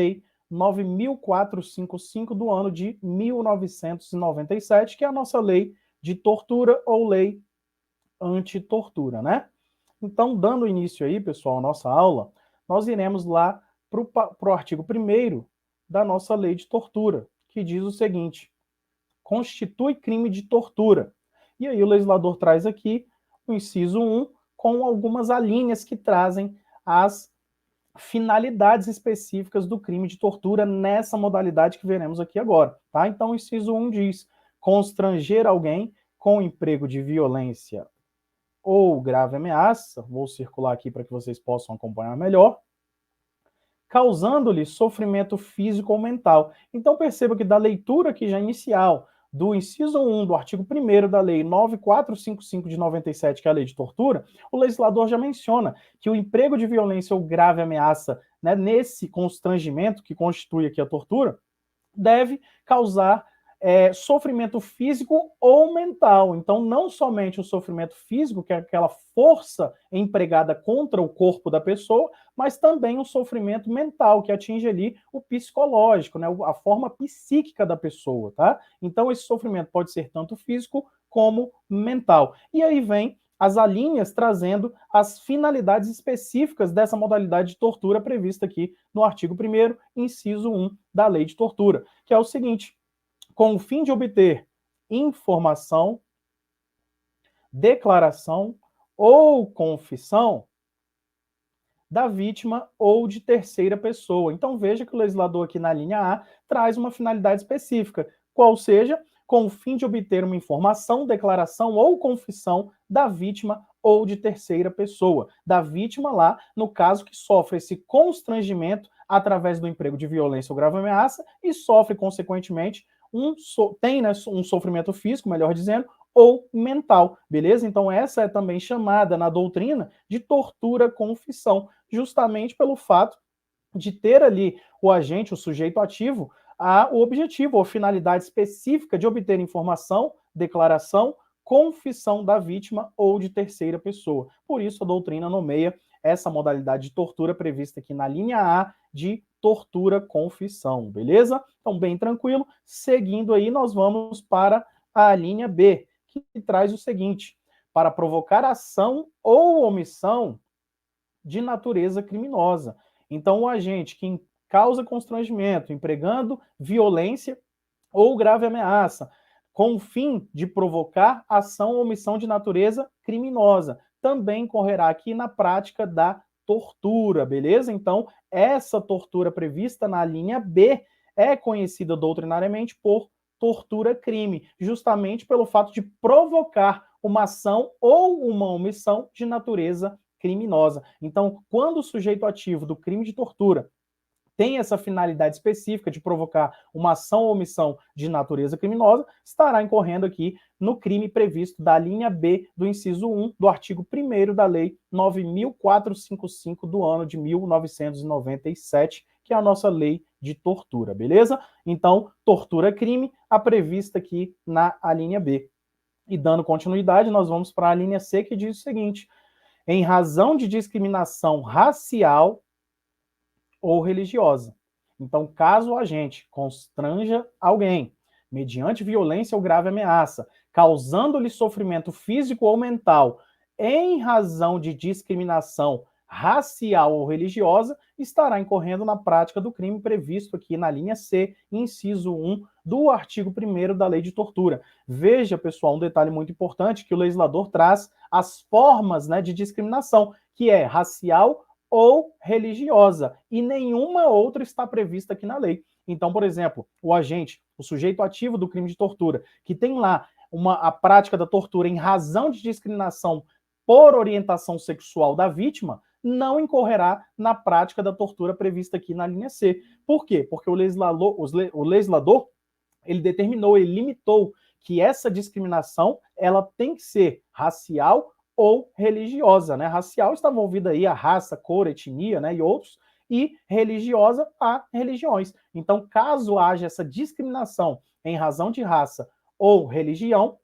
Lei 9.455 do ano de 1997, que é a nossa lei de tortura ou lei anti-tortura, né? Então, dando início aí, pessoal, à nossa aula, nós iremos lá para o artigo 1º da nossa lei de tortura, que diz o seguinte: constitui crime de tortura. E aí o legislador traz aqui o inciso 1 com algumas alíneas que trazem as finalidades específicas do crime de tortura nessa modalidade que veremos aqui agora, tá? Então o inciso 1 diz: constranger alguém com emprego de violência ou grave ameaça, vou circular aqui para que vocês possam acompanhar melhor, causando-lhe sofrimento físico ou mental. Então perceba que da leitura aqui já inicial do inciso 1 do artigo 1º da lei 9455 de 97, que é a lei de tortura, o legislador já menciona que o emprego de violência ou grave ameaça, né, nesse constrangimento que constitui aqui a tortura, deve causar sofrimento físico ou mental. Então, não somente o sofrimento físico, que é aquela força empregada contra o corpo da pessoa, mas também o sofrimento mental, que atinge ali o psicológico, né, a forma psíquica da pessoa, tá? Então, esse sofrimento pode ser tanto físico como mental. E aí vem as alíneas trazendo as finalidades específicas dessa modalidade de tortura prevista aqui no artigo 1º, inciso 1 da lei de tortura, que é o seguinte: com o fim de obter informação, declaração ou confissão da vítima ou de terceira pessoa. Então veja que o legislador aqui na linha A traz uma finalidade específica, qual seja, com o fim de obter uma informação, declaração ou confissão da vítima ou de terceira pessoa. Da vítima lá, no caso que sofre esse constrangimento através do emprego de violência ou grave ameaça e sofre, consequentemente, tem, né, um sofrimento físico, melhor dizendo, ou mental, beleza? Então essa é também chamada na doutrina de tortura-confissão, justamente pelo fato de ter ali o agente, o sujeito ativo, o objetivo ou finalidade específica de obter informação, declaração, confissão da vítima ou de terceira pessoa. Por isso a doutrina nomeia essa modalidade de tortura prevista aqui na linha A de tortura-confissão, beleza? Então, bem tranquilo. Seguindo aí, nós vamos para a linha B, que traz o seguinte: para provocar ação ou omissão de natureza criminosa. Então, o agente que causa constrangimento, empregando violência ou grave ameaça, com o fim de provocar ação ou omissão de natureza criminosa, também incorrerá aqui na prática da tortura, beleza? Então, essa tortura prevista na linha B é conhecida doutrinariamente por tortura-crime, justamente pelo fato de provocar uma ação ou uma omissão de natureza criminosa. Então, quando o sujeito ativo do crime de tortura tem essa finalidade específica de provocar uma ação ou omissão de natureza criminosa, estará incorrendo aqui no crime previsto da linha B do inciso 1 do artigo 1º da Lei 9.455 do ano de 1997, que é a nossa lei de tortura, beleza? Então, tortura-crime, a prevista aqui na linha B. E dando continuidade, nós vamos para a linha C, que diz o seguinte: em razão de discriminação racial ou religiosa. Então, caso o agente constranja alguém mediante violência ou grave ameaça, causando-lhe sofrimento físico ou mental em razão de discriminação racial ou religiosa, estará incorrendo na prática do crime previsto aqui na linha C, inciso 1 do artigo 1º da Lei de Tortura. Veja, pessoal, um detalhe muito importante que o legislador traz as formas, né, de discriminação, que é racial ou religiosa, e nenhuma outra está prevista aqui na lei. Então, por exemplo, o agente, o sujeito ativo do crime de tortura, que tem lá a prática da tortura em razão de discriminação por orientação sexual da vítima, não incorrerá na prática da tortura prevista aqui na linha C. Por quê? Porque o legislador ele determinou, ele limitou que essa discriminação ela tem que ser racial ou religiosa, né? Racial está envolvida aí a raça, cor, etnia, né, e outros, e religiosa a religiões. Então, caso haja essa discriminação em razão de raça ou religião,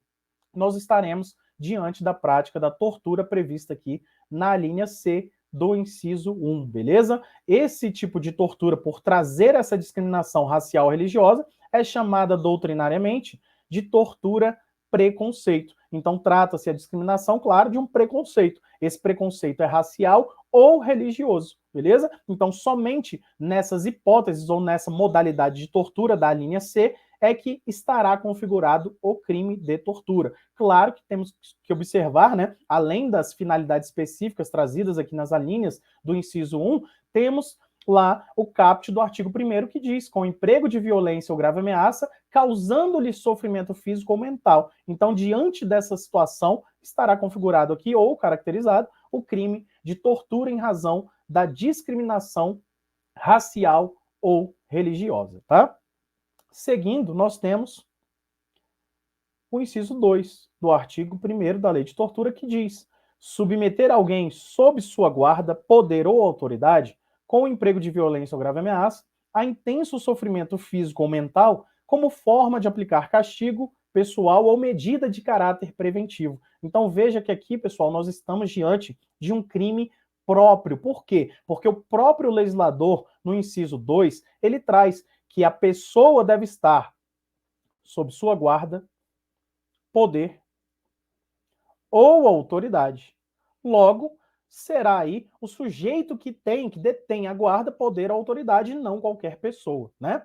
nós estaremos diante da prática da tortura prevista aqui na linha C do inciso 1, beleza? Esse tipo de tortura, por trazer essa discriminação racial religiosa, é chamada doutrinariamente de tortura preconceito. Então, trata-se a discriminação, claro, de um preconceito. Esse preconceito é racial ou religioso, beleza? Então, somente nessas hipóteses ou nessa modalidade de tortura da linha C é que estará configurado o crime de tortura. Claro que temos que observar, né, além das finalidades específicas trazidas aqui nas alíneas do inciso 1, temos lá o caput do artigo 1º que diz, com emprego de violência ou grave ameaça, causando-lhe sofrimento físico ou mental. Então, diante dessa situação, estará configurado aqui, ou caracterizado, o crime de tortura em razão da discriminação racial ou religiosa, tá? Seguindo, nós temos o inciso 2 do artigo 1º da Lei de Tortura, que diz: submeter alguém sob sua guarda, poder ou autoridade, com o emprego de violência ou grave ameaça, a intenso sofrimento físico ou mental, como forma de aplicar castigo pessoal ou medida de caráter preventivo. Então veja que aqui, pessoal, nós estamos diante de um crime próprio. Por quê? Porque o próprio legislador, no inciso 2, ele traz que a pessoa deve estar sob sua guarda, poder ou autoridade. Logo, será aí o sujeito que detém a guarda, poder ou autoridade, e não qualquer pessoa, né?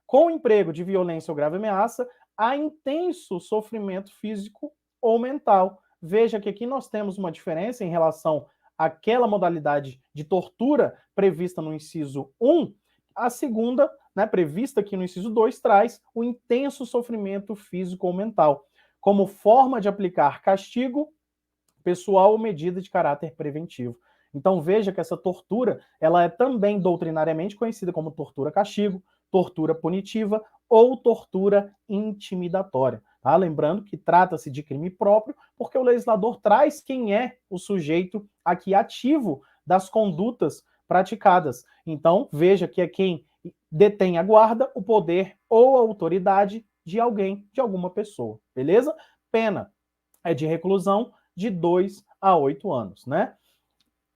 Com o emprego de violência ou grave ameaça, há intenso sofrimento físico ou mental. Veja que aqui nós temos uma diferença em relação àquela modalidade de tortura prevista no inciso 1, a segunda, né, prevista aqui no inciso 2, traz o intenso sofrimento físico ou mental, como forma de aplicar castigo pessoal ou medida de caráter preventivo. Então veja que essa tortura, ela é também doutrinariamente conhecida como tortura-castigo, tortura punitiva ou tortura intimidatória. Tá? Lembrando que trata-se de crime próprio, porque o legislador traz quem é o sujeito aqui ativo das condutas praticadas. Então veja que é quem detém a guarda, o poder ou a autoridade de alguém, de alguma pessoa. Beleza? Pena é de reclusão de 2 a 8 anos, né?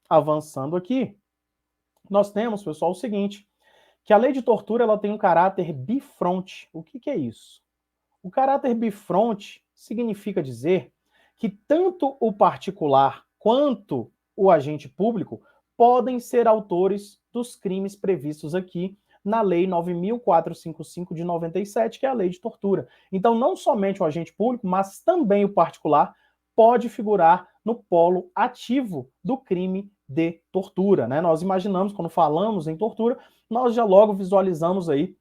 Avançando aqui, nós temos, pessoal, o seguinte, que a lei de tortura ela tem um caráter bifronte. O que é isso? O caráter bifronte significa dizer que tanto o particular quanto o agente público podem ser autores dos crimes previstos aqui na Lei 9.455 de 97, que é a lei de tortura. Então, não somente o agente público, mas também o particular pode figurar no polo ativo do crime de tortura, né? Nós imaginamos, quando falamos em tortura, nós já logo visualizamos aí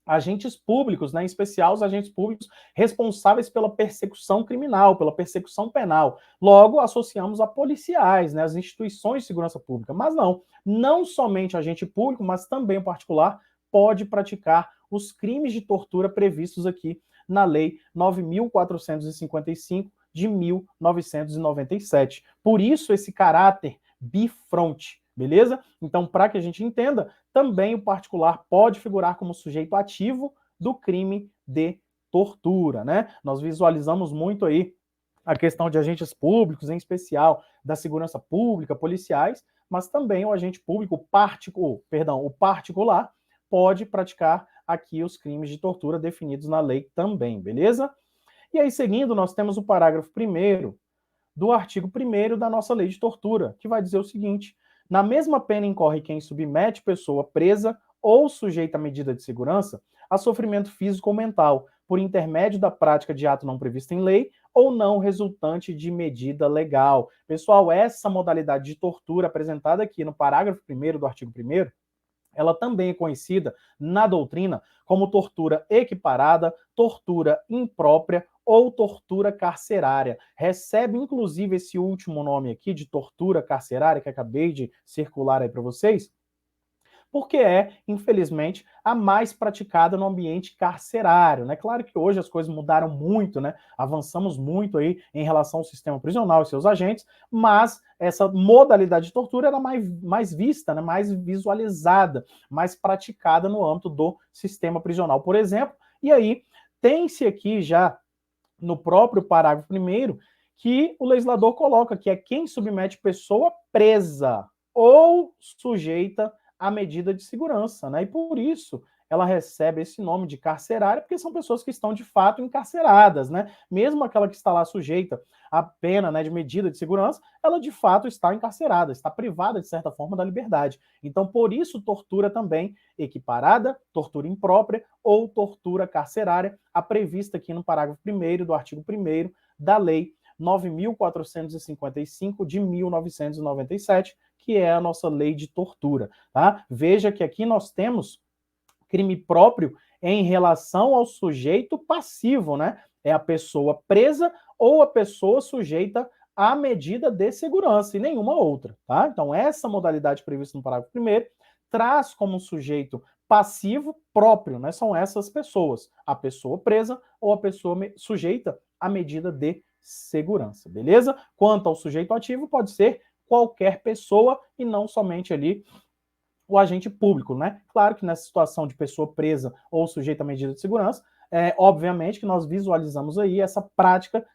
agentes públicos, né, em especial os agentes públicos responsáveis pela persecução criminal, pela persecução penal. Logo, associamos a policiais, né, as instituições de segurança pública. Mas não somente o agente público, mas também o particular pode praticar os crimes de tortura previstos aqui na Lei 9.455 de 1997. Por isso, esse caráter bifronte, beleza? Então, para que a gente entenda, também o particular pode figurar como sujeito ativo do crime de tortura, né? Nós visualizamos muito aí a questão de agentes públicos, em especial da segurança pública, policiais, mas também o agente público o particular pode praticar aqui os crimes de tortura definidos na lei também, beleza? E aí, seguindo, nós temos o parágrafo 1º do artigo 1º da nossa lei de tortura, que vai dizer o seguinte: na mesma pena incorre quem submete pessoa presa ou sujeita a medida de segurança a sofrimento físico ou mental, por intermédio da prática de ato não previsto em lei ou não resultante de medida legal. Pessoal, essa modalidade de tortura apresentada aqui no parágrafo 1º do artigo 1º, ela também é conhecida na doutrina como tortura equiparada, tortura imprópria ou tortura carcerária. Recebe, inclusive, esse último nome aqui de tortura carcerária que acabei de circular aí para vocês, porque é, infelizmente, a mais praticada no ambiente carcerário, né? Claro que hoje as coisas mudaram muito, né? Avançamos muito aí em relação ao sistema prisional e seus agentes, mas essa modalidade de tortura era mais vista, né? Mais visualizada, mais praticada no âmbito do sistema prisional, por exemplo. E aí, tem-se aqui já no próprio parágrafo 1º que o legislador coloca que é quem submete pessoa presa ou sujeita à medida de segurança, né? E por isso ela recebe esse nome de carcerária, porque são pessoas que estão de fato encarceradas, né? Mesmo aquela que está lá sujeita à pena, né, de medida de segurança, ela de fato está encarcerada, está privada de certa forma da liberdade. Então, por isso, tortura também equiparada, tortura imprópria ou tortura carcerária, a prevista aqui no parágrafo 1º do artigo 1º da Lei 9.455 de 1997, que é a nossa lei de tortura, tá? Veja que aqui nós temos crime próprio em relação ao sujeito passivo, né? É a pessoa presa ou a pessoa sujeita à medida de segurança e nenhuma outra, tá? Então, essa modalidade prevista no parágrafo 1º traz como sujeito passivo próprio, né? São essas pessoas, a pessoa presa ou a pessoa sujeita à medida de segurança, beleza? Quanto ao sujeito ativo, pode ser qualquer pessoa e não somente ali o agente público, né? Claro que nessa situação de pessoa presa ou sujeita à medida de segurança, obviamente que nós visualizamos aí essa prática,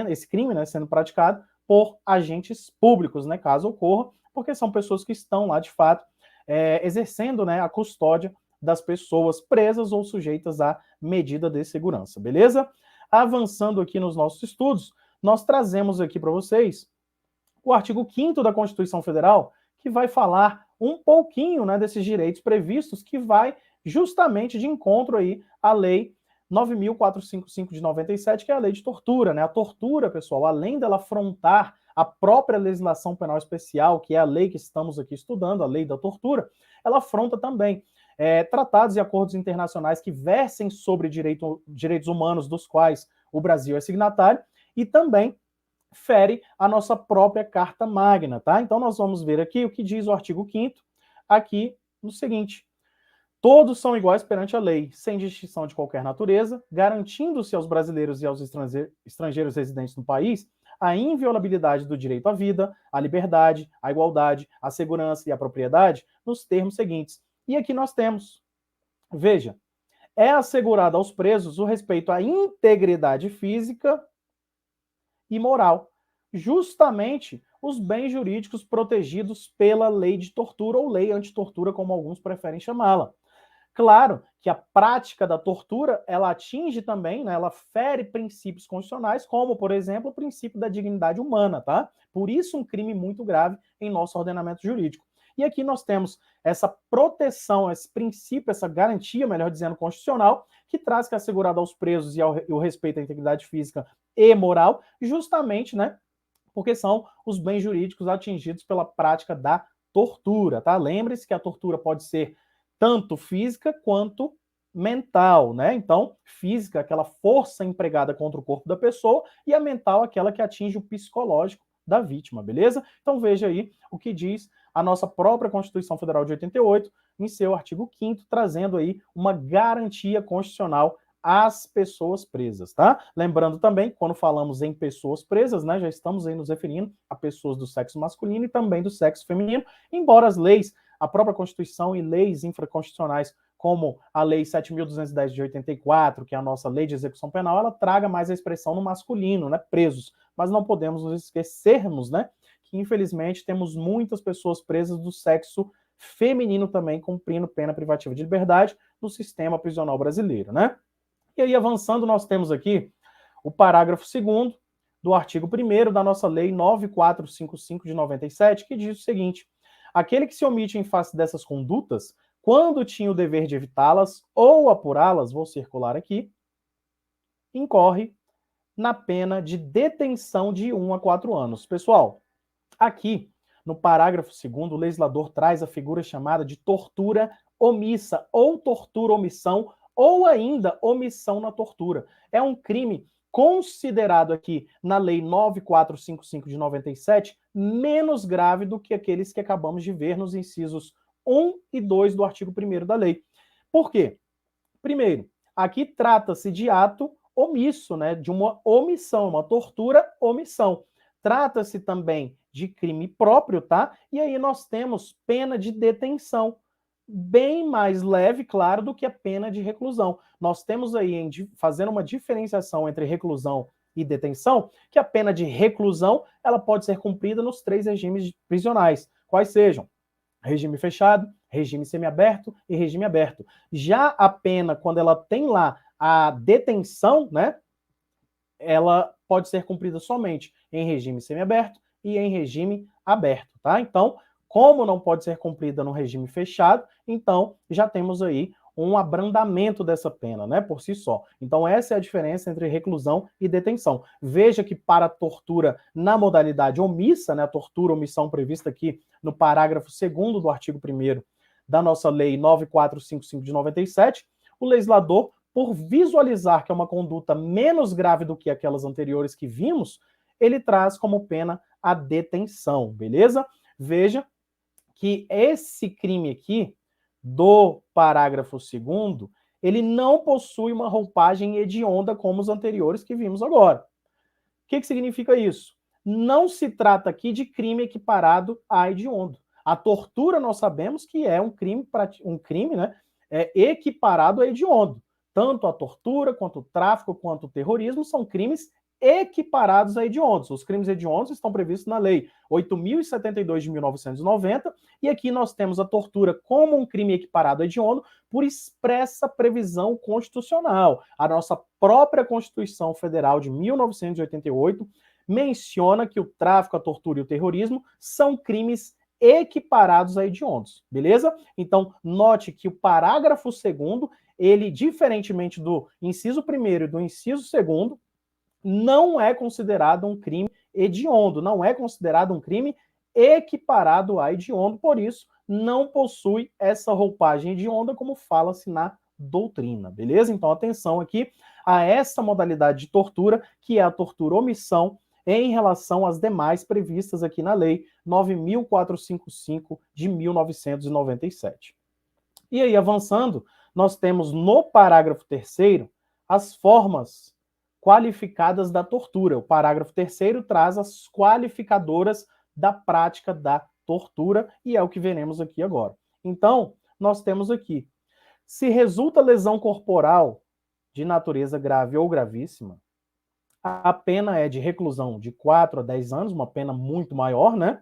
esse crime, né, sendo praticado por agentes públicos, né, caso ocorra, porque são pessoas que estão lá, de fato, exercendo, né, a custódia das pessoas presas ou sujeitas à medida de segurança, beleza? Avançando aqui nos nossos estudos, nós trazemos aqui para vocês o artigo 5º da Constituição Federal, que vai falar um pouquinho, né, desses direitos previstos, que vai justamente de encontro aí à Lei 9.455 de 97, que é a lei de tortura, né? A tortura, pessoal, além dela afrontar a própria legislação penal especial, que é a lei que estamos aqui estudando, a lei da tortura, ela afronta também tratados e acordos internacionais que versem sobre direitos humanos, dos quais o Brasil é signatário, e também fere a nossa própria Carta Magna, tá? Então nós vamos ver aqui o que diz o artigo 5º, aqui no seguinte: todos são iguais perante a lei, sem distinção de qualquer natureza, garantindo-se aos brasileiros e aos estrangeiros residentes no país a inviolabilidade do direito à vida, à liberdade, à igualdade, à segurança e à propriedade, nos termos seguintes. E aqui nós temos, veja, é assegurado aos presos o respeito à integridade física e moral, justamente os bens jurídicos protegidos pela lei de tortura ou lei antitortura, como alguns preferem chamá-la. Claro que a prática da tortura, ela atinge também, né, ela fere princípios constitucionais, como, por exemplo, o princípio da dignidade humana, tá? Por isso um crime muito grave em nosso ordenamento jurídico. E aqui nós temos essa proteção, esse princípio, essa garantia, melhor dizendo, constitucional, que traz que é assegurado aos presos e o respeito à integridade física e moral, justamente, né, porque são os bens jurídicos atingidos pela prática da tortura, tá? Lembre-se que a tortura pode ser tanto física quanto mental, né? Então, física, aquela força empregada contra o corpo da pessoa, e a mental, aquela que atinge o psicológico da vítima, beleza? Então veja aí o que diz a nossa própria Constituição Federal de 88, em seu artigo 5º, trazendo aí uma garantia constitucional às pessoas presas, tá? Lembrando também, quando falamos em pessoas presas, né, já estamos aí nos referindo a pessoas do sexo masculino e também do sexo feminino, embora as leis, a própria Constituição e leis infraconstitucionais, como a Lei 7.210 de 84, que é a nossa lei de execução penal, ela traga mais a expressão no masculino, né, presos. Mas não podemos nos esquecermos, né, que infelizmente temos muitas pessoas presas do sexo feminino também, cumprindo pena privativa de liberdade no sistema prisional brasileiro, né? E aí, avançando, nós temos aqui o parágrafo 2º do artigo 1º da nossa Lei 9.455 de 97, que diz o seguinte: aquele que se omite em face dessas condutas, quando tinha o dever de evitá-las ou apurá-las, vou circular aqui, incorre na pena de detenção de 1 a 4 anos. Pessoal, aqui no parágrafo 2º, o legislador traz a figura chamada de tortura omissa ou tortura omissão, ou ainda omissão na tortura. É um crime considerado aqui na Lei 9.455 de 97 menos grave do que aqueles que acabamos de ver nos incisos 1 e 2 do artigo 1º da lei. Por quê? Primeiro, aqui trata-se de ato omisso, né, de uma omissão, uma tortura omissão. Trata-se também de crime próprio, tá? E aí nós temos pena de detenção, bem mais leve, claro, do que a pena de reclusão. Nós temos aí, fazendo uma diferenciação entre reclusão e detenção, que a pena de reclusão ela pode ser cumprida nos 3 regimes prisionais, quais sejam regime fechado, regime semiaberto e regime aberto. Já a pena, quando ela tem lá a detenção, né, ela pode ser cumprida somente em regime semiaberto e em regime aberto, tá? Então, como não pode ser cumprida no regime fechado, então já temos aí um abrandamento dessa pena, né, por si só. Então, essa é a diferença entre reclusão e detenção. Veja que para a tortura na modalidade omissa, né, a tortura omissão prevista aqui no parágrafo 2º do artigo 1º da nossa lei 9455 de 97, o legislador, por visualizar que é uma conduta menos grave do que aquelas anteriores que vimos, ele traz como pena a detenção, beleza? Veja que esse crime aqui, do parágrafo 2º, ele não possui uma roupagem hedionda como os anteriores que vimos agora. O que significa isso? Não se trata aqui de crime equiparado a hediondo. A tortura nós sabemos que é um crime, né, equiparado a hediondo. Tanto a tortura, quanto o tráfico, quanto o terrorismo são crimes equiparados a hediondos. Os crimes hediondos estão previstos na Lei 8.072 de 1990, e aqui nós temos a tortura como um crime equiparado a hediondo por expressa previsão constitucional. A nossa própria Constituição Federal de 1988 menciona que o tráfico, a tortura e o terrorismo são crimes equiparados a hediondos, beleza? Então, note que o parágrafo 2º, ele, diferentemente do inciso 1º e do inciso 2º, não é considerado um crime hediondo, não é considerado um crime equiparado a hediondo, por isso não possui essa roupagem hedionda como fala-se na doutrina, beleza? Então atenção aqui a essa modalidade de tortura, que é a tortura omissão, em relação às demais previstas aqui na Lei 9.455 de 1997. E aí, avançando, nós temos no parágrafo 3º as formas qualificadas da tortura. O parágrafo 3º traz as qualificadoras da prática da tortura, e é o que veremos aqui agora. Então, nós temos aqui, se resulta lesão corporal de natureza grave ou gravíssima, a pena é de reclusão de 4 a 10 anos, uma pena muito maior, né?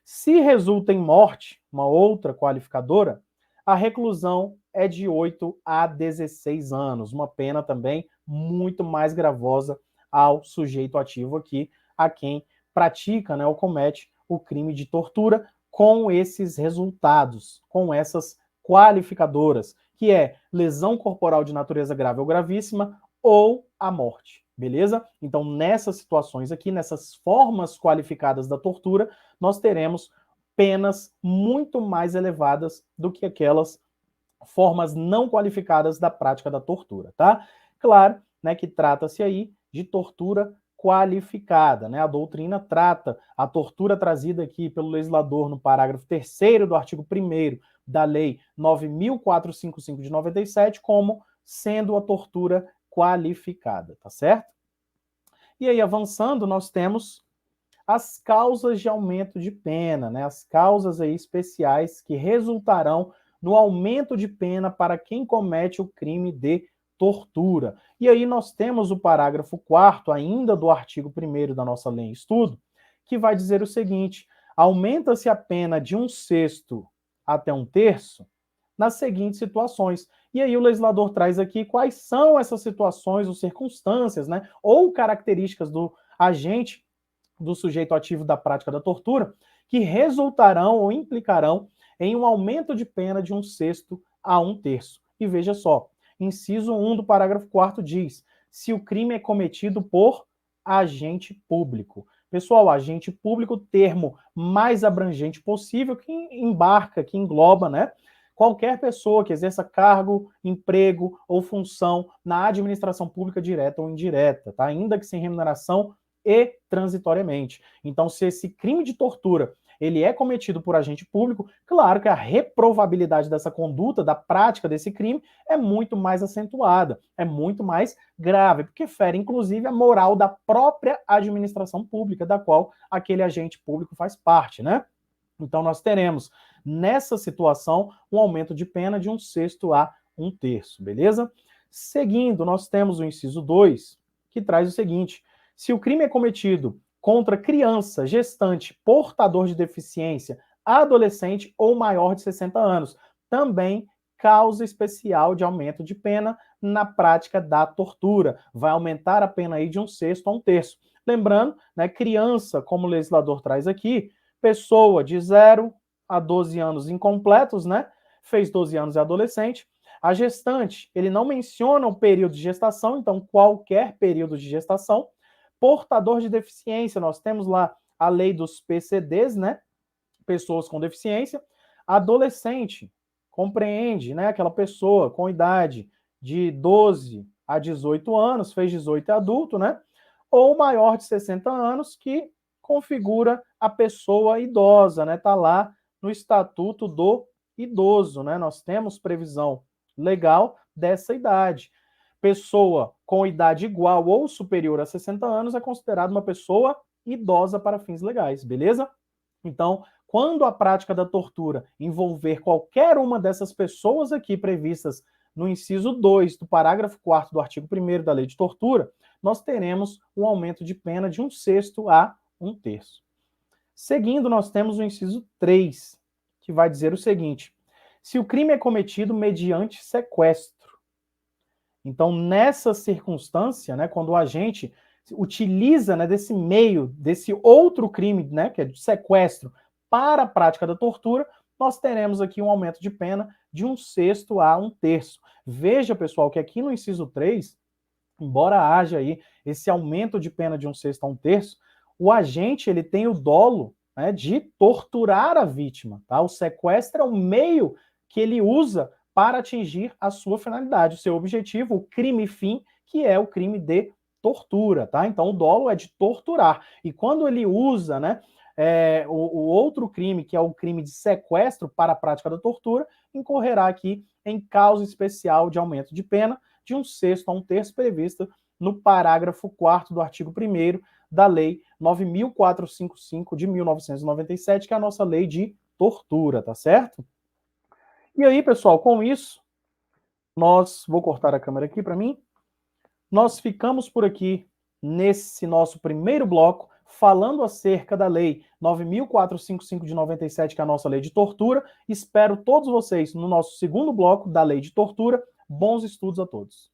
Se resulta em morte, uma outra qualificadora, a reclusão é de 8 a 16 anos, uma pena também muito mais gravosa ao sujeito ativo aqui, a quem pratica, né, ou comete o crime de tortura com esses resultados, com essas qualificadoras, que é lesão corporal de natureza grave ou gravíssima ou a morte, beleza? Então, nessas situações aqui, nessas formas qualificadas da tortura, nós teremos penas muito mais elevadas do que aquelas formas não qualificadas da prática da tortura, tá? Claro, né, que trata-se aí de tortura qualificada, né? A doutrina trata a tortura trazida aqui pelo legislador no parágrafo 3º do artigo 1º da Lei 9.455 de 97 como sendo a tortura qualificada, tá certo? E aí, avançando, nós temos as causas de aumento de pena, né? As causas aí especiais que resultarão no aumento de pena para quem comete o crime de tortura. E aí nós temos o parágrafo 4º ainda do artigo 1º da nossa lei em estudo, que vai dizer o seguinte: aumenta-se a pena de 1/6 até 1/3 nas seguintes situações. E aí o legislador traz aqui quais são essas situações ou circunstâncias, né, ou características do agente, do sujeito ativo da prática da tortura, que resultarão ou implicarão em um aumento de pena de 1/6 a 1/3. E veja só, inciso 1 do parágrafo 4º diz: se o crime é cometido por agente público. Pessoal, agente público, termo mais abrangente possível, que embarca, que engloba, né, qualquer pessoa que exerça cargo, emprego ou função na administração pública direta ou indireta, tá? Ainda que sem remuneração e transitoriamente. Então, se esse crime de tortura ele é cometido por agente público, claro que a reprovabilidade dessa conduta, da prática desse crime, é muito mais acentuada, é muito mais grave, porque fere, inclusive, a moral da própria administração pública, da qual aquele agente público faz parte, né? Então, nós teremos, nessa situação, um aumento de pena de 1/6 a 1/3, beleza? Seguindo, nós temos o inciso 2, que traz o seguinte: se o crime é cometido contra criança, gestante, portador de deficiência, adolescente ou maior de 60 anos. Também causa especial de aumento de pena na prática da tortura. Vai aumentar a pena aí de 1/6 a 1/3. Lembrando, né, criança, como o legislador traz aqui, pessoa de 0 a 12 anos incompletos, né? Fez 12 anos é adolescente. A gestante, ele não menciona o período de gestação, então qualquer período de gestação. Portador de deficiência, nós temos lá a lei dos PCDs, né? Pessoas com deficiência. Adolescente, compreende, né? Aquela pessoa com idade de 12 a 18 anos, fez 18 é adulto, né? Ou maior de 60 anos, que configura a pessoa idosa, né? Tá lá no Estatuto do Idoso, né? Nós temos previsão legal dessa idade. Pessoa com idade igual ou superior a 60 anos é considerada uma pessoa idosa para fins legais, beleza? Então, quando a prática da tortura envolver qualquer uma dessas pessoas aqui previstas no inciso 2 do parágrafo 4º do artigo 1º da Lei de Tortura, nós teremos um aumento de pena de 1/6 a 1/3. Seguindo, nós temos o inciso 3, que vai dizer o seguinte: se o crime é cometido mediante sequestro. Então, nessa circunstância, né, quando o agente utiliza, né, desse meio, desse outro crime, né, que é de sequestro, para a prática da tortura, nós teremos aqui um aumento de pena de 1/6 a 1/3. Veja, pessoal, que aqui no inciso 3, embora haja aí esse aumento de pena de 1/6 a 1/3, o agente ele tem o dolo, né, de torturar a vítima. Tá? O sequestro é o meio que ele usa para atingir a sua finalidade, o seu objetivo, o crime fim, que é o crime de tortura. Tá? Então, o dolo é de torturar. E quando ele usa, né, o outro crime, que é o crime de sequestro para a prática da tortura, incorrerá aqui em causa especial de aumento de pena de 1/6 a 1/3 prevista no parágrafo 4º do artigo 1º da Lei 9.455 de 1997, que é a nossa lei de tortura, tá certo? E aí, pessoal, com isso, vou cortar a câmera aqui para mim, nós ficamos por aqui nesse nosso primeiro bloco, falando acerca da Lei 9.455 de 97, que é a nossa lei de tortura. Espero todos vocês no nosso segundo bloco da lei de tortura. Bons estudos a todos.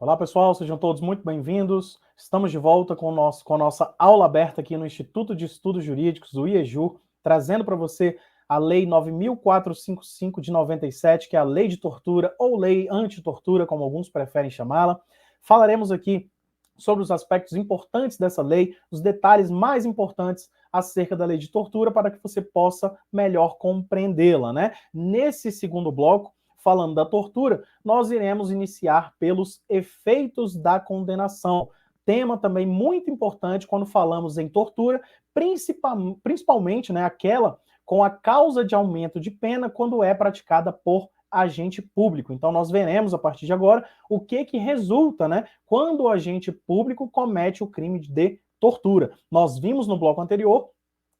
Olá, pessoal, sejam todos muito bem-vindos. Estamos de volta com a nossa aula aberta aqui no Instituto de Estudos Jurídicos, o IEJUR, trazendo para você a Lei 9.455 de 97, que é a Lei de Tortura ou Lei Antitortura, como alguns preferem chamá-la. Falaremos aqui sobre os aspectos importantes dessa lei, os detalhes mais importantes acerca da Lei de Tortura, para que você possa melhor compreendê-la, né? Nesse segundo bloco, falando da tortura, nós iremos iniciar pelos efeitos da condenação. Tema também muito importante quando falamos em tortura, principalmente, né, aquela com a causa de aumento de pena quando é praticada por agente público. Então nós veremos a partir de agora o que resulta, né, quando o agente público comete o crime de tortura. Nós vimos no bloco anterior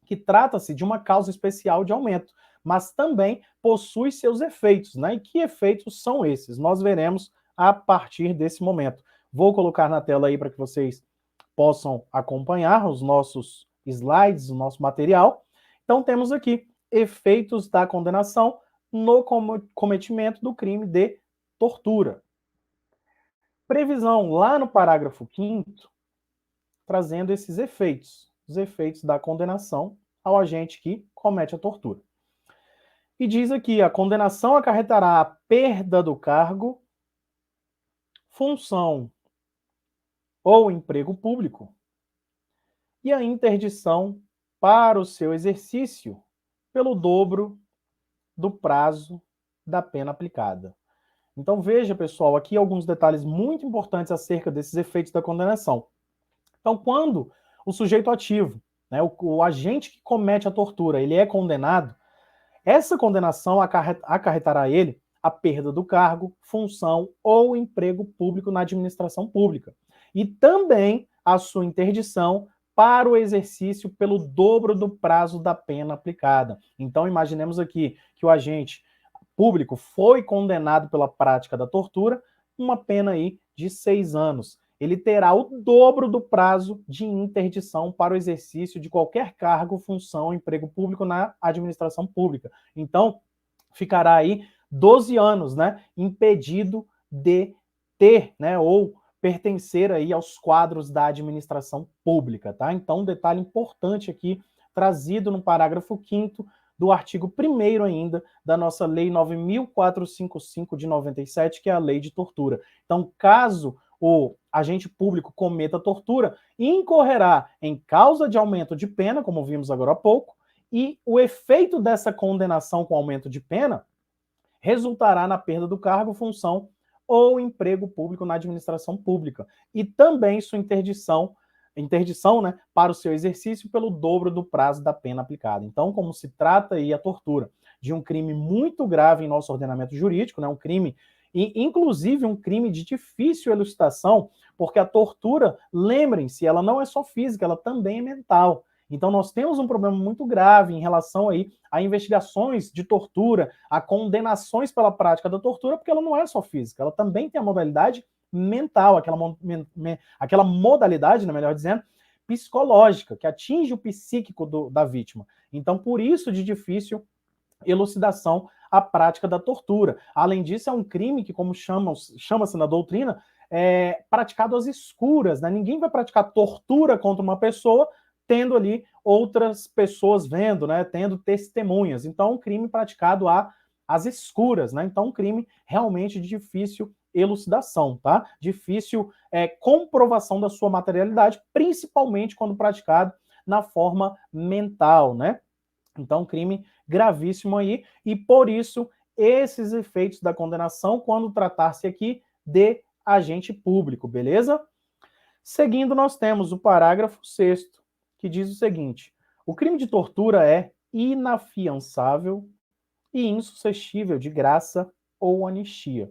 que trata-se de uma causa especial de aumento, mas também possui seus efeitos, né? E que efeitos são esses? Nós veremos a partir desse momento. Vou colocar na tela aí para que vocês possam acompanhar os nossos slides, o nosso material. Então temos aqui efeitos da condenação no cometimento do crime de tortura. Previsão lá no parágrafo 5º, trazendo esses efeitos, os efeitos da condenação ao agente que comete a tortura. E diz aqui, a condenação acarretará a perda do cargo, função ou emprego público e a interdição para o seu exercício pelo dobro do prazo da pena aplicada. Então veja, pessoal, aqui alguns detalhes muito importantes acerca desses efeitos da condenação. Então, quando o sujeito ativo, né, o agente que comete a tortura, ele é condenado, essa condenação acarretará a ele a perda do cargo, função ou emprego público na administração pública. E também a sua interdição para o exercício pelo dobro do prazo da pena aplicada. Então, imaginemos aqui que o agente público foi condenado pela prática da tortura, uma pena aí de 6 anos. Ele terá o dobro do prazo de interdição para o exercício de qualquer cargo, função, emprego público na administração pública. Então, ficará aí 12 anos, né, impedido de ter, né, ou pertencer aí aos quadros da administração pública, tá? Então, um detalhe importante aqui, trazido no parágrafo 5º do artigo 1º ainda da nossa Lei 9.455 de 97, que é a Lei de Tortura. Então, caso o agente público cometa tortura, incorrerá em causa de aumento de pena, como vimos agora há pouco, e o efeito dessa condenação com aumento de pena resultará na perda do cargo, função ou emprego público na administração pública. E também sua interdição, né, para o seu exercício pelo dobro do prazo da pena aplicada. Então, como se trata aí a tortura de um crime muito grave em nosso ordenamento jurídico, né, um crime, inclusive um crime de difícil elucidação, porque a tortura, lembrem-se, ela não é só física, ela também é mental. Então, nós temos um problema muito grave em relação aí a investigações de tortura, a condenações pela prática da tortura, porque ela não é só física, ela também tem a modalidade mental, aquela modalidade, né, melhor dizendo, psicológica, que atinge o psíquico da vítima. Então, por isso, de difícil elucidação a prática da tortura. Além disso, é um crime que, como chama-se na doutrina, é praticado às escuras, né? Ninguém vai praticar tortura contra uma pessoa tendo ali outras pessoas vendo, né, tendo testemunhas. Então, um crime praticado às escuras, né? Então, um crime realmente de difícil elucidação, tá? Difícil comprovação da sua materialidade, principalmente quando praticado na forma mental, né? Então, crime gravíssimo aí, e por isso, esses efeitos da condenação, quando tratar-se aqui de agente público, beleza? Seguindo, nós temos o parágrafo 6º, que diz o seguinte: o crime de tortura é inafiançável e insuscetível de graça ou anistia.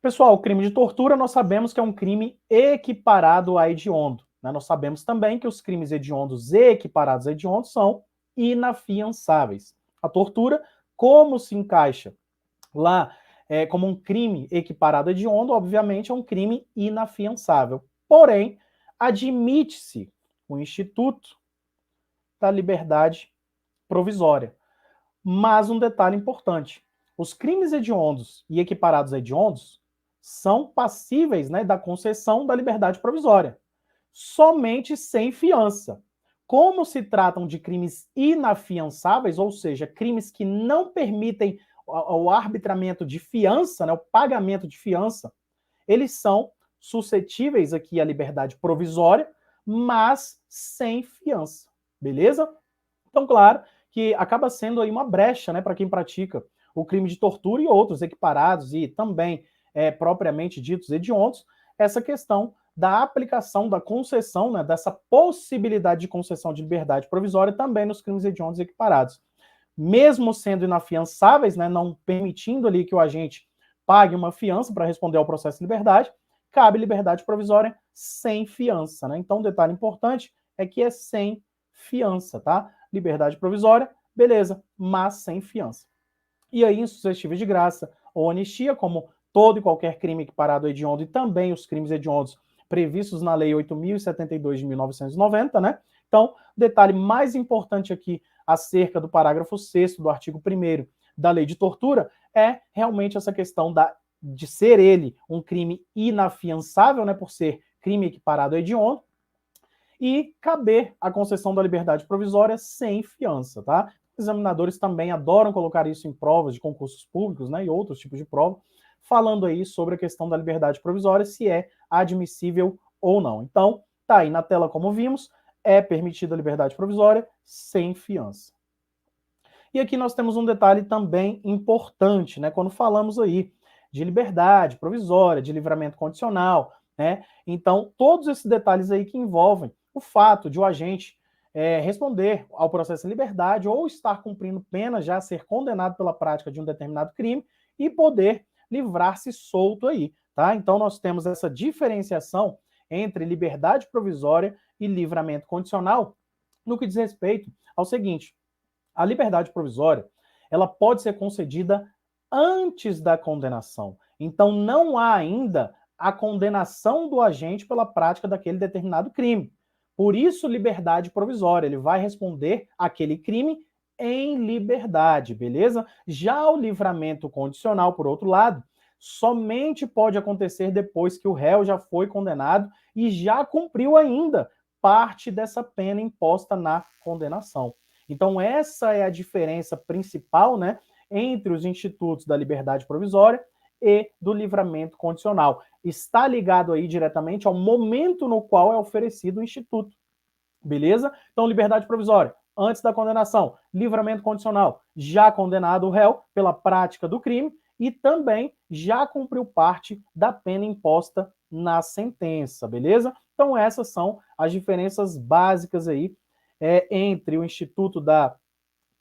Pessoal, o crime de tortura nós sabemos que é um crime equiparado a hediondo, né? Nós sabemos também que os crimes hediondos e equiparados a hediondo são inafiançáveis. A tortura, como se encaixa lá como um crime equiparado a hediondo, obviamente é um crime inafiançável. Porém, admite-se o Instituto da Liberdade Provisória. Mas um detalhe importante: os crimes hediondos e equiparados a hediondos são passíveis, né, da concessão da liberdade provisória, somente sem fiança. Como se tratam de crimes inafiançáveis, ou seja, crimes que não permitem o arbitramento de fiança, né, o pagamento de fiança, eles são suscetíveis aqui à liberdade provisória, mas sem fiança, beleza? Então, claro que acaba sendo aí uma brecha, né, para quem pratica o crime de tortura e outros equiparados e também propriamente ditos hediondos, essa questão da aplicação, da concessão, né, dessa possibilidade de concessão de liberdade provisória também nos crimes hediondos e equiparados. Mesmo sendo inafiançáveis, né, não permitindo ali que o agente pague uma fiança para responder ao processo de liberdade, cabe liberdade provisória sem fiança, né? Então, um detalhe importante é que é sem fiança, tá? Liberdade provisória, beleza, mas sem fiança. E aí, insuscetível de graça ou anistia, como todo e qualquer crime equiparado a hediondo e também os crimes hediondos previstos na Lei 8.072 de 1990, né? Então, detalhe mais importante aqui acerca do parágrafo 6º do artigo 1º da Lei de Tortura é realmente essa questão de ser ele um crime inafiançável, né, por ser crime equiparado a hediondo, e caber a concessão da liberdade provisória sem fiança, tá? Os examinadores também adoram colocar isso em provas de concursos públicos, né, e outros tipos de prova, falando aí sobre a questão da liberdade provisória, se é admissível ou não. Então, tá aí na tela como vimos, é permitida a liberdade provisória sem fiança. E aqui nós temos um detalhe também importante, né, quando falamos aí de liberdade provisória, de livramento condicional, né? Então, todos esses detalhes aí que envolvem o fato de o agente responder ao processo em liberdade ou estar cumprindo pena, já ser condenado pela prática de um determinado crime, e poder livrar-se solto aí, tá? Então nós temos essa diferenciação entre liberdade provisória e livramento condicional no que diz respeito ao seguinte: a liberdade provisória, ela pode ser concedida antes da condenação. Então não há ainda a condenação do agente pela prática daquele determinado crime. Por isso, liberdade provisória, ele vai responder aquele crime em liberdade, beleza? Já o livramento condicional, por outro lado, somente pode acontecer depois que o réu já foi condenado e já cumpriu ainda parte dessa pena imposta na condenação. Então, essa é a diferença principal, né, entre os institutos da liberdade provisória e do livramento condicional. Está ligado aí diretamente ao momento no qual é oferecido o instituto. Beleza? Então, liberdade provisória, antes da condenação. Livramento condicional, já condenado o réu pela prática do crime e também já cumpriu parte da pena imposta na sentença, beleza? Então, essas são as diferenças básicas aí entre o Instituto da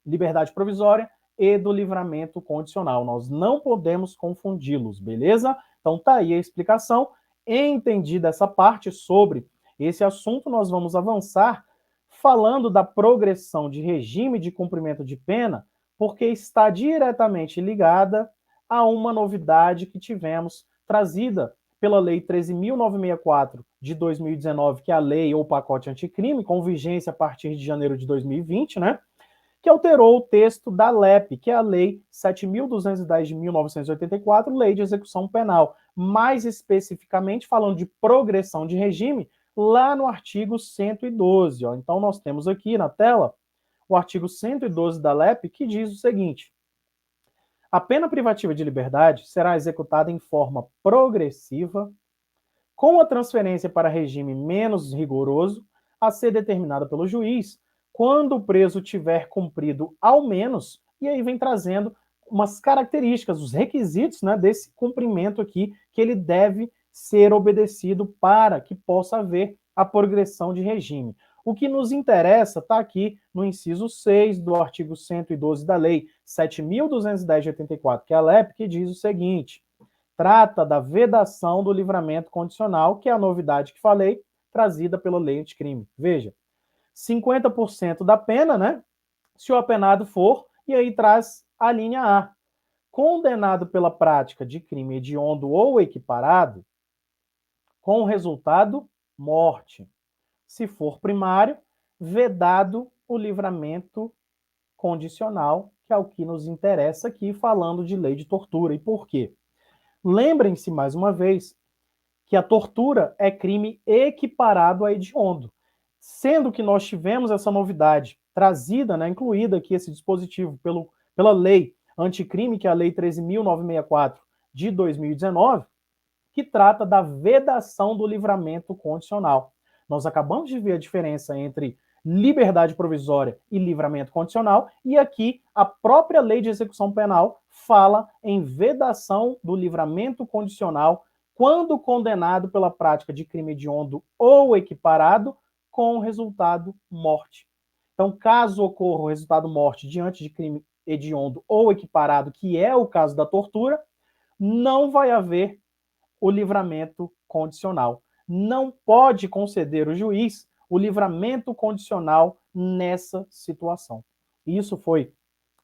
Liberdade Provisória e do livramento condicional. Nós não podemos confundi-los, beleza? Então tá aí a explicação. Entendida essa parte sobre esse assunto, nós vamos avançar falando da progressão de regime de cumprimento de pena, porque está diretamente ligada a uma novidade que tivemos trazida pela Lei 13.964 de 2019, que é a lei ou pacote anticrime, com vigência a partir de janeiro de 2020, né? Que alterou o texto da LEP, que é a Lei 7.210 de 1984, Lei de Execução Penal. Mais especificamente, falando de progressão de regime, lá no artigo 112. Ó. Então, nós temos aqui na tela o artigo 112 da LEP, que diz o seguinte: a pena privativa de liberdade será executada em forma progressiva, com a transferência para regime menos rigoroso, a ser determinada pelo juiz, quando o preso tiver cumprido ao menos, e aí vem trazendo umas características, os requisitos, né, desse cumprimento aqui, que ele deve ser obedecido para que possa haver a progressão de regime. O que nos interessa está aqui no inciso 6 do artigo 112 da Lei 7.210 de 84, que é a LEP, que diz o seguinte: trata da vedação do livramento condicional, que é a novidade que falei, trazida pela lei anticrime. Veja, 50% da pena, né? Se o apenado for, e aí traz a linha A. Condenado pela prática de crime hediondo ou equiparado, com resultado, morte. Se for primário, vedado o livramento condicional, que é o que nos interessa aqui, falando de lei de tortura. E por quê? Lembrem-se, mais uma vez, que a tortura é crime equiparado a hediondo. Sendo que nós tivemos essa novidade trazida, né, incluída aqui esse dispositivo pela lei anticrime, que é a Lei 13.964 de 2019, que trata da vedação do livramento condicional. Nós acabamos de ver a diferença entre liberdade provisória e livramento condicional, e aqui a própria Lei de Execução Penal fala em vedação do livramento condicional quando condenado pela prática de crime hediondo ou equiparado com o resultado morte. Então, caso ocorra o resultado morte diante de crime hediondo ou equiparado, que é o caso da tortura, não vai haver o livramento condicional. Não pode conceder o juiz o livramento condicional nessa situação. Isso foi,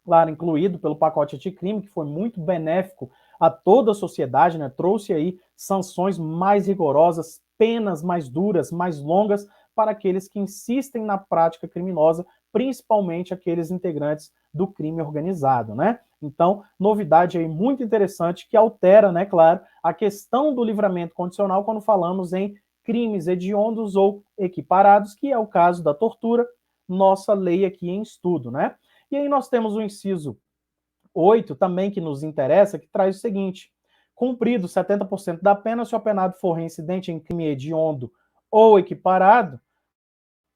claro, incluído pelo pacote anticrime, que foi muito benéfico a toda a sociedade, né? Trouxe aí sanções mais rigorosas, penas mais duras, mais longas para aqueles que insistem na prática criminosa, principalmente aqueles integrantes do crime organizado, né? Então, novidade aí muito interessante que altera, né, claro, a questão do livramento condicional quando falamos em crimes hediondos ou equiparados, que é o caso da tortura, nossa lei aqui em estudo, né? E aí nós temos o inciso 8 também que nos interessa, que traz o seguinte: cumprido 70% da pena, se o apenado for reincidente em crime hediondo ou equiparado,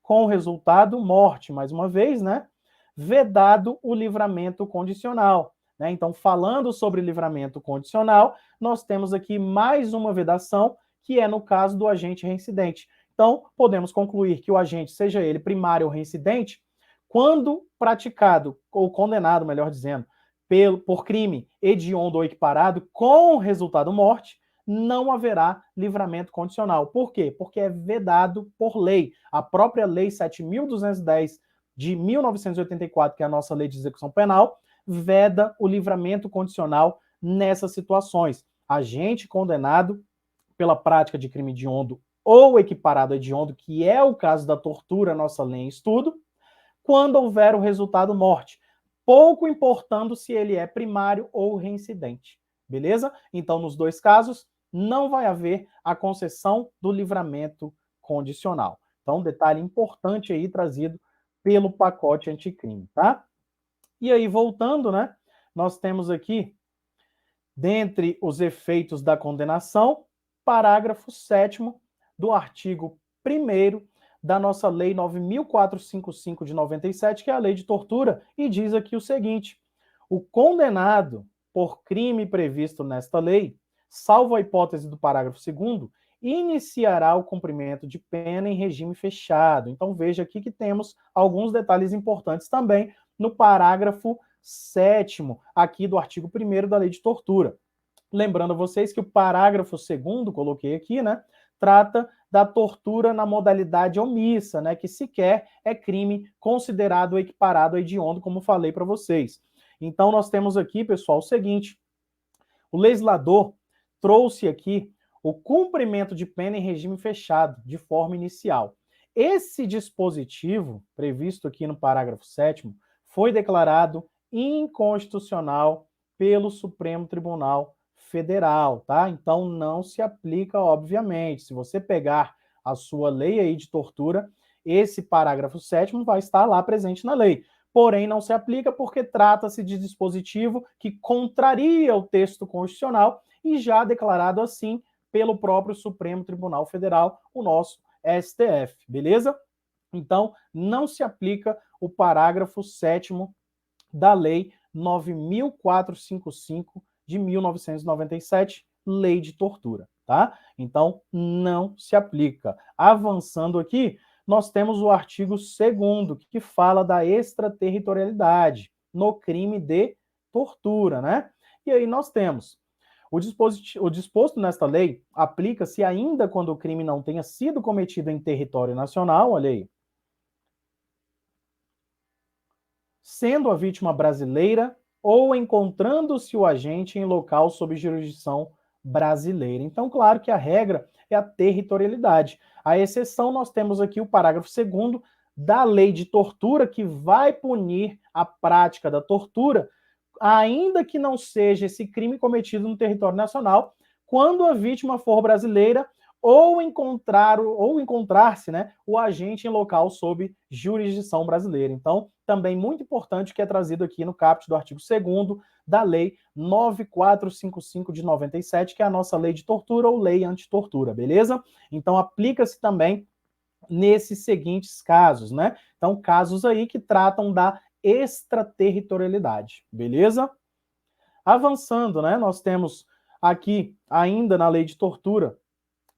com o resultado morte, mais uma vez, né? Vedado o livramento condicional. Né? Então, falando sobre livramento condicional, nós temos aqui mais uma vedação, que é no caso do agente reincidente. Então, podemos concluir que o agente, seja ele primário ou reincidente, quando praticado, ou condenado, melhor dizendo, por crime hediondo ou equiparado com resultado morte, não haverá livramento condicional. Por quê? Porque é vedado por lei. A própria Lei 7.210 de 1984, que é a nossa lei de execução penal, veda o livramento condicional nessas situações. Agente condenado pela prática de crime hediondo ou equiparado a hediondo, que é o caso da tortura, nossa lei em estudo, quando houver o resultado morte, pouco importando se ele é primário ou reincidente. Beleza? Então, nos dois casos, não vai haver a concessão do livramento condicional. Então, detalhe importante aí trazido pelo pacote anticrime, tá? E aí, voltando, né? Nós temos aqui, dentre os efeitos da condenação, parágrafo 7º do artigo 1º da nossa Lei 9.455 de 97, que é a Lei de Tortura, e diz aqui o seguinte: o condenado por crime previsto nesta lei, salvo a hipótese do parágrafo 2º, iniciará o cumprimento de pena em regime fechado. Então veja aqui que temos alguns detalhes importantes também no parágrafo 7º aqui do artigo 1º da Lei de Tortura. Lembrando a vocês que o parágrafo 2º, coloquei aqui, né, trata da tortura na modalidade omissa, né, que sequer é crime considerado equiparado a hediondo, como falei para vocês. Então nós temos aqui, pessoal, o seguinte: o legislador trouxe aqui o cumprimento de pena em regime fechado, de forma inicial. Esse dispositivo, previsto aqui no parágrafo 7º, foi declarado inconstitucional pelo Supremo Tribunal Federal, tá? Então não se aplica, obviamente. Se você pegar a sua lei aí de tortura, esse parágrafo 7º vai estar lá presente na lei. Porém, não se aplica porque trata-se de dispositivo que contraria o texto constitucional e já declarado assim pelo próprio Supremo Tribunal Federal, o nosso STF, beleza? Então, não se aplica o parágrafo 7º da Lei 9.455 de 1997, Lei de Tortura, tá? Então, não se aplica. Avançando aqui, nós temos o artigo 2º, que fala da extraterritorialidade no crime de tortura, né? E aí nós temos o disposto nesta lei aplica-se ainda quando o crime não tenha sido cometido em território nacional, olha aí, sendo a vítima brasileira ou encontrando-se o agente em local sob jurisdição brasileira. Então, claro que a regra é a territorialidade. A exceção, nós temos aqui o parágrafo 2º da lei de tortura, que vai punir a prática da tortura, ainda que não seja esse crime cometido no território nacional, quando a vítima for brasileira ou encontrar-se, né, o agente em local sob jurisdição brasileira. Então, também muito importante que é trazido aqui no caput do artigo 2º da Lei 9.455 de 97, que é a nossa lei de tortura ou lei antitortura, beleza? Então, aplica-se também nesses seguintes casos, né? Então, casos aí que tratam da extraterritorialidade, beleza? Avançando, né? Nós temos aqui, ainda na lei de tortura,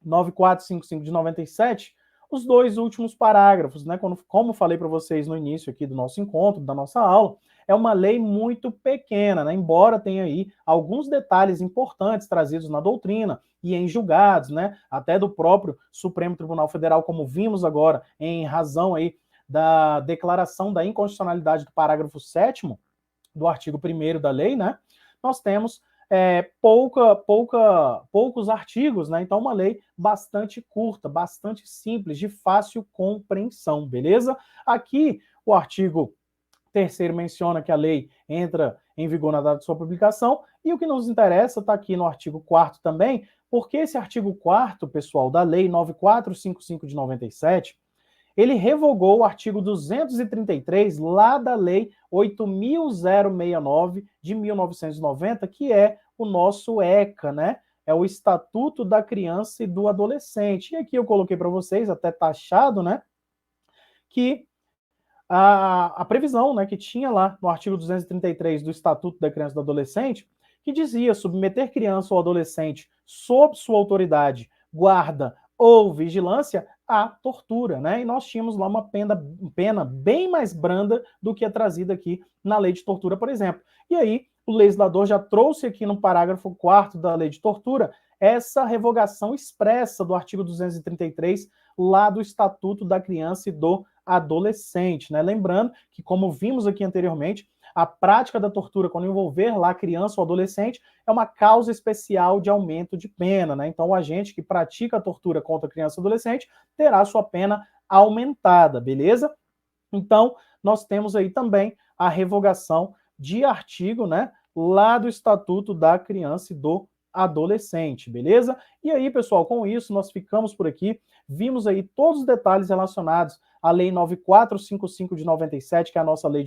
9.455 de 97, os dois últimos parágrafos, né? Como falei para vocês no início aqui do nosso encontro, da nossa aula, é uma lei muito pequena, né? Embora tenha aí alguns detalhes importantes trazidos na doutrina e em julgados, né? Até do próprio Supremo Tribunal Federal, como vimos agora, em razão aí da declaração da inconstitucionalidade do parágrafo 7º do artigo 1º da lei, né? Nós temos poucos artigos, né? Então, uma lei bastante curta, bastante simples, de fácil compreensão, beleza? Aqui, o artigo 3º menciona que a lei entra em vigor na data de sua publicação, e o que nos interessa está aqui no artigo 4º também, porque esse artigo 4º, pessoal, da lei 9.455 de 97, ele revogou o artigo 233 lá da Lei 8.069 de 1990, que é o nosso ECA, né? É o Estatuto da Criança e do Adolescente. E aqui eu coloquei para vocês, até taxado, né? Que a previsão, né, que tinha lá no artigo 233 do Estatuto da Criança e do Adolescente, que dizia submeter criança ou adolescente sob sua autoridade, guarda ou vigilância à tortura, né? E nós tínhamos lá uma pena bem mais branda do que a trazida aqui na lei de tortura, por exemplo. E aí o legislador já trouxe aqui no parágrafo 4º da Lei de Tortura essa revogação expressa do artigo 233, lá do Estatuto da Criança e do Adolescente, né? Lembrando que, como vimos aqui anteriormente, a prática da tortura, quando envolver lá criança ou adolescente, é uma causa especial de aumento de pena, né? Então, o agente que pratica a tortura contra criança ou adolescente terá sua pena aumentada, beleza? Então, nós temos aí também a revogação de artigo, né, lá do Estatuto da Criança e do Adolescente, beleza? E aí, pessoal, com isso nós ficamos por aqui, vimos aí todos os detalhes relacionados à Lei 9455 de 97, que é a nossa lei